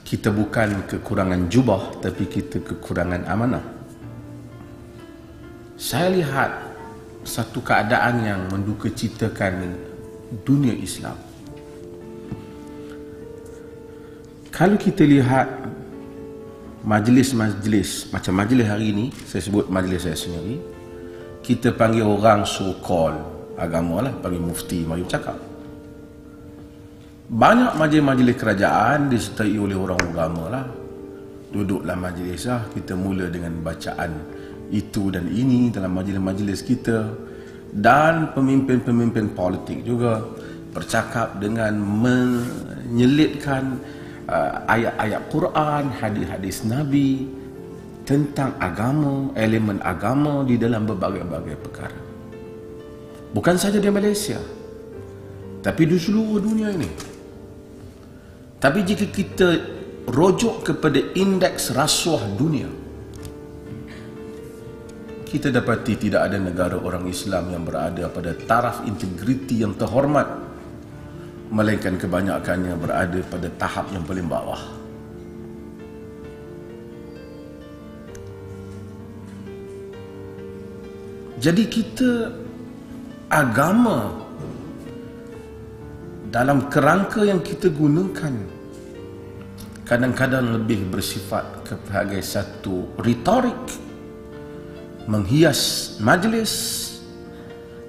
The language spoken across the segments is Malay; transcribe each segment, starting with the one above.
kita bukan kekurangan jubah, tapi kita kekurangan amanah. Saya lihat satu keadaan yang mendukacitakan dunia Islam. Kalau kita lihat majlis-majlis macam majlis hari ini, saya sebut majlis saya sendiri, kita panggil orang so-called agama lah, panggil mufti, mari cakap. Banyak majlis-majlis kerajaan disertai oleh orang agama lah. Duduklah majlis lah, kita mula dengan bacaan itu dan ini dalam majlis-majlis kita, dan pemimpin-pemimpin politik juga bercakap dengan menyelitkan ayat-ayat Quran, hadis-hadis Nabi tentang agama, elemen agama di dalam berbagai-bagai perkara. Bukan saja di Malaysia, tapi di seluruh dunia ini. Tapi jika kita rujuk kepada indeks rasuah dunia, kita dapati tidak ada negara orang Islam yang berada pada taraf integriti yang terhormat, melainkan kebanyakannya berada pada tahap yang paling bawah. Jadi kita agama dalam kerangka yang kita gunakan kadang-kadang lebih bersifat sebagai satu retorik, menghias majlis,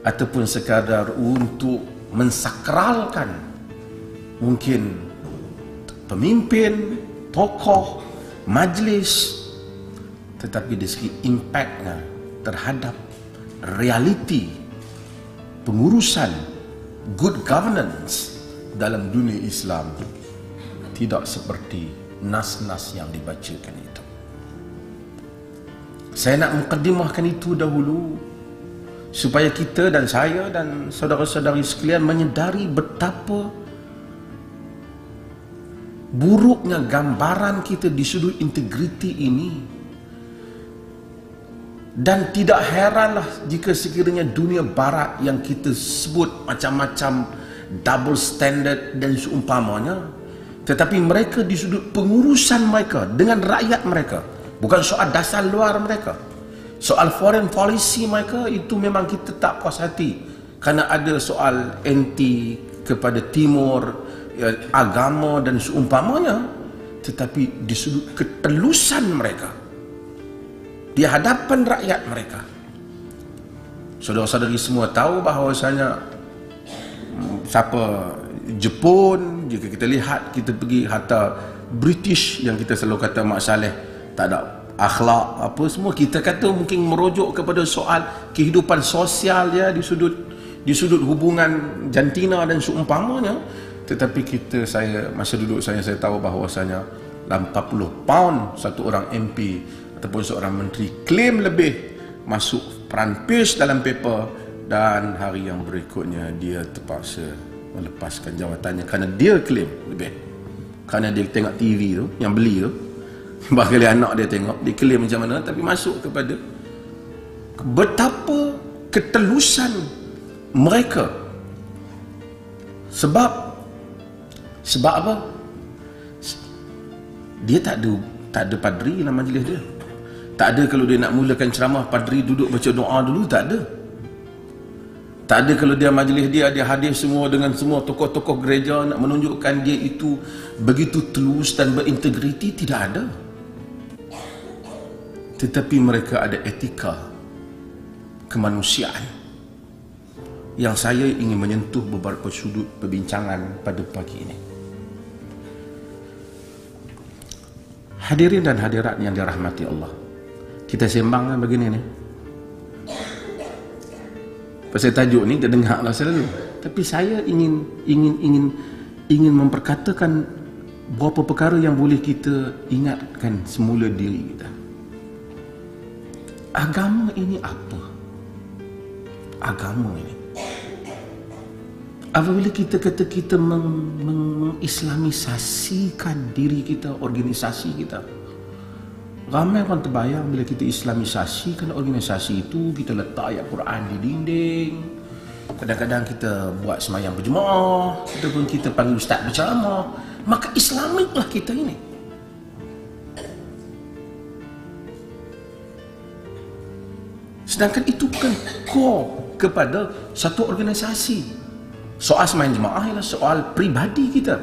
ataupun sekadar untuk mensakralkan mungkin pemimpin, tokoh, majlis, tetapi dari segi impaknya terhadap realiti pengurusan good governance dalam dunia Islam tidak seperti nas-nas yang dibacakan itu. Saya nak mukadimahkan itu dahulu supaya kita dan saya dan saudara-saudari sekalian menyedari betapa buruknya gambaran kita di sudut integriti ini. Dan tidak heranlah jika sekiranya dunia barat yang kita sebut macam-macam double standard dan seumpamanya, tetapi mereka di sudut pengurusan mereka dengan rakyat mereka, bukan soal dasar luar mereka, soal foreign policy mereka, itu memang kita tak puas hati kerana ada soal anti kepada timur, agama dan seumpamanya. Tetapi di sudut ketelusan mereka di hadapan rakyat mereka, saudara-saudari semua tahu bahawasanya siapa Jepun, jika kita lihat, kita pergi harta British yang kita selalu kata Mak Saleh tak ada akhlak apa semua, kita kata mungkin merujuk kepada soal kehidupan sosial dia di sudut hubungan jantina dan seumpamanya. Tetapi saya masa duduk saya tahu bahawasanya dalam 40 pound satu orang MP ataupun seorang menteri klaim lebih masuk front page dalam paper, dan hari yang berikutnya dia terpaksa melepaskan jawatannya kerana dia klaim lebih, kerana dia tengok TV tu yang beli tu, bakal anak dia tengok, dia klaim macam mana, tapi masuk kepada betapa ketelusan mereka. Sebab apa? Dia tak ada padri dalam majlis dia. Tak ada kalau dia nak mulakan ceramah, padri duduk baca doa dulu, tak ada. Tak ada kalau dia majlis dia hadir semua dengan semua tokoh-tokoh gereja nak menunjukkan dia itu begitu tulus dan berintegriti, tidak ada. Tetapi mereka ada etika kemanusiaan yang saya ingin menyentuh beberapa sudut perbincangan pada pagi ini. Hadirin dan hadirat yang dirahmati Allah, kita sembang begini ni. Pasal tajuk ni kita dengarlah selalu, tapi saya ingin memperkatakan beberapa perkara yang boleh kita ingatkan semula diri kita. Agama ini apa? Agama ini, apabila kita kata kita mengislamisasikan diri kita, organisasi kita, ramai orang terbayang bila kita islamisasikan organisasi itu, kita letak ayat Quran di dinding, kadang-kadang kita buat semayang berjemaah, ataupun kita panggil ustaz berceramah, maka islamiklah kita ini. Sedangkan itu bukan core kepada satu organisasi. Soal semain jemaah ialah soal pribadi kita.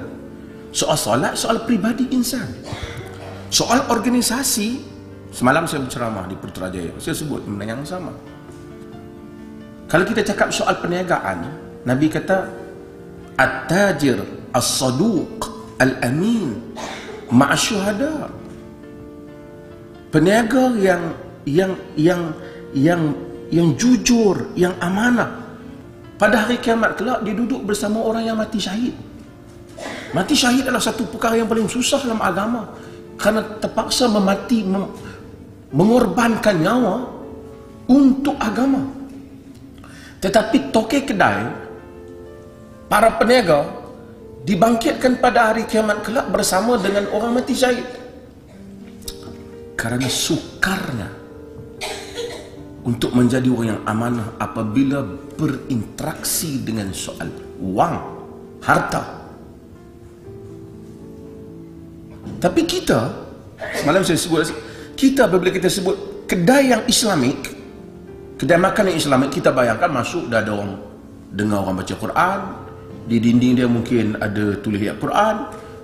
Soal solat, soal pribadi insan. Soal organisasi, semalam saya berceramah di Putrajaya, saya sebut benda yang sama. Kalau kita cakap soal perniagaan, Nabi kata at-tajir as-saduq al-amin ma'asyuhada. Peniaga yang jujur, yang amanah, pada hari kiamat kelak dia duduk bersama orang yang mati syahid. Mati syahid adalah satu perkara yang paling susah dalam agama, kerana terpaksa mengorbankan nyawa untuk agama. Tetapi tokek kedai, para peniaga dibangkitkan pada hari kiamat kelak bersama dengan orang mati syahid. Kerana sukarnya untuk menjadi orang yang amanah apabila berinteraksi dengan soal wang, harta. Tapi kita, semalam saya sebut, kita apabila kita sebut kedai yang Islamik, kedai makan yang Islamik, kita bayangkan masuk dah ada orang dengar orang baca Quran, di dinding dia mungkin ada tulis ayat Quran,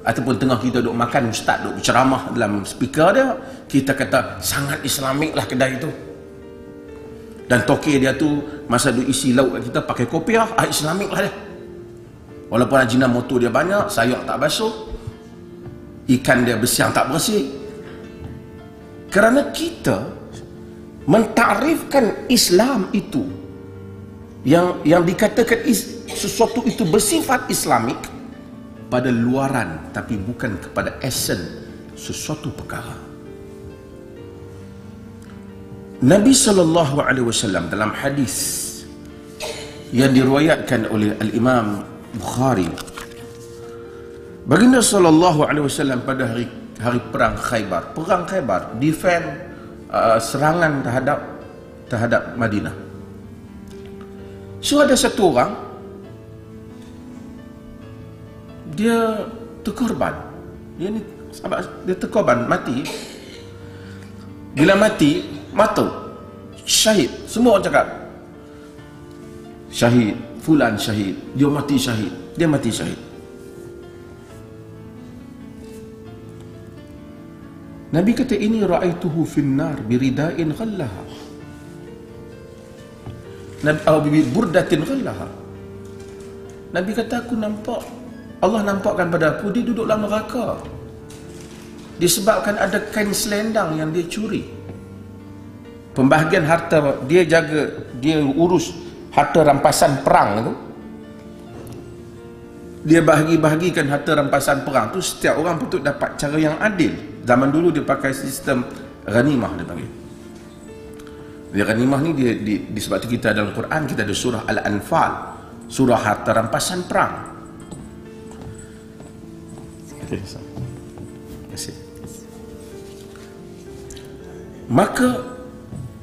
ataupun tengah kita duduk makan, ustaz duduk berceramah dalam speaker dia, kita kata sangat Islamik lah kedai itu. Dan tokek dia tu masa duduk isi lauk kat kita pakai kopiah, Islamik lah dia. Walaupun ajinomoto dia banyak, sayur tak basuh, ikan dia bersiang tak bersih. Kerana kita mentarifkan Islam itu, yang dikatakan sesuatu itu bersifat Islamik pada luaran, tapi bukan kepada esen sesuatu perkara. Nabi SAW dalam hadis yang diriwayatkan oleh Al-Imam Bukhari, baginda SAW pada hari perang Khaybar, defend serangan terhadap Madinah. So ada satu orang, dia terkorban. Dia terkorban, mati. Bila mati, syahid. Semua orang cakap syahid, fulan syahid, dia mati syahid, dia mati syahid. Nabi kata, ini ra'aituhu finnar birida'in ghallaha, burdatin ghallaha. Nabi kata, aku nampak, Allah nampakkan pada aku, dia duduk dalam neraka disebabkan ada kain selendang yang dia curi. Pembahagian harta dia jaga, dia urus harta rampasan perang tu, dia bahagi-bahagikan harta rampasan perang tu, setiap orang patut dapat cara yang adil. Zaman dulu dia pakai sistem ghanimah, dia panggil. Dia ghanimah ni dia sebab tu kita dalam Quran kita ada surah Al-Anfal, surah harta rampasan perang. Terima kasih. Maka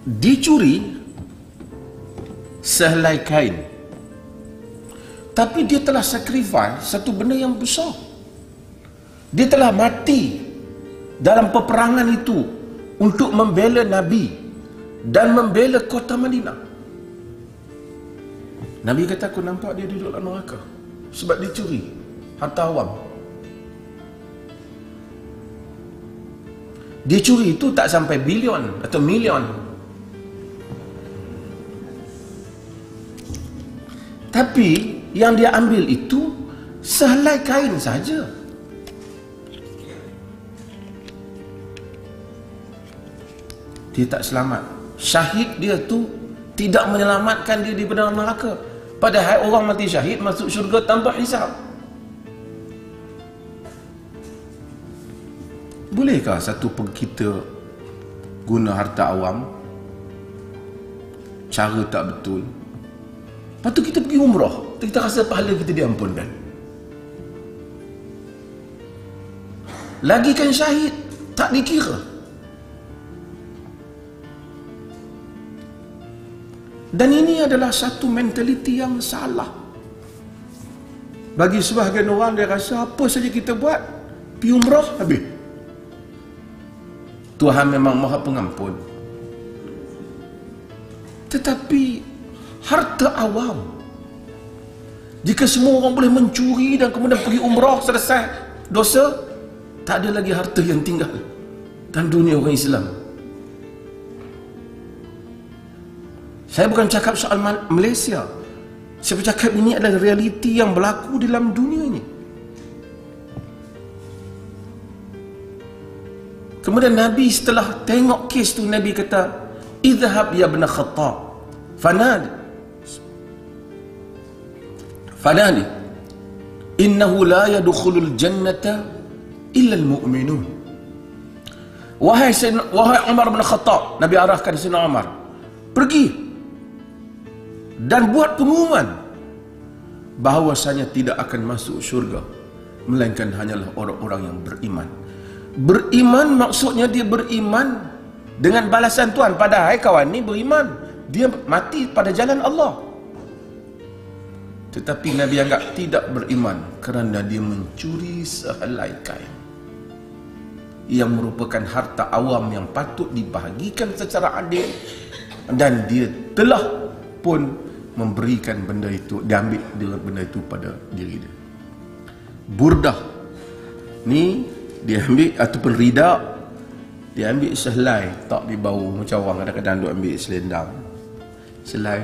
dicuri sehelai kain, tapi dia telah sacrifice satu benda yang besar. Dia telah mati dalam peperangan itu untuk membela Nabi dan membela kota Madinah. Nabi kata, aku nampak dia duduk dalam neraka sebab dicuri harta awam. Dia curi itu tak sampai bilion atau milion, tapi yang dia ambil itu sehelai kain saja. Dia tak selamat. Syahid dia tu tidak menyelamatkan dia daripada neraka. Padahal orang mati syahid masuk syurga tanpa hisab. Bolehkah satu kita guna harta awam cara tak betul, lepas tu kita pergi umrah, kita rasa pahala kita diampunkan? Lagi kan syahid tak dikira. Dan ini adalah satu mentaliti yang salah. Bagi sebahagian orang, dia rasa apa saja kita buat, pergi umrah habis. Tuhan memang Maha Pengampun. Tetapi harta awam, jika semua orang boleh mencuri dan kemudian pergi umrah selesai dosa, tak ada lagi harta yang tinggal dalam dunia orang Islam. Saya bukan cakap soal Malaysia. Saya bercakap ini adalah realiti yang berlaku dalam dunia ini. Kemudian Nabi setelah tengok kes tu, Nabi kata, "Idhhab ya ibn Khattab, fanadi, innahu la yadkhulul jannata illa al-mu'minun." Wahai Umar bin Khattab, Nabi arahkan Sayyidina Umar, pergi dan buat pengumuman bahawasanya tidak akan masuk syurga melainkan hanyalah orang-orang yang beriman. Beriman maksudnya dia beriman dengan balasan Tuhan. Padahal kawan ni beriman, dia mati pada jalan Allah. Tetapi Nabi anggap tidak beriman kerana dia mencuri sehelai kain yang merupakan harta awam yang patut dibahagikan secara adil, dan dia telah pun memberikan benda itu, diambil dengan benda itu pada diri dia. Burdah ni dia ambil, ataupun rida dia ambil sehelai, tak di bau macam orang kadang-kadang duk ambil selendang, selai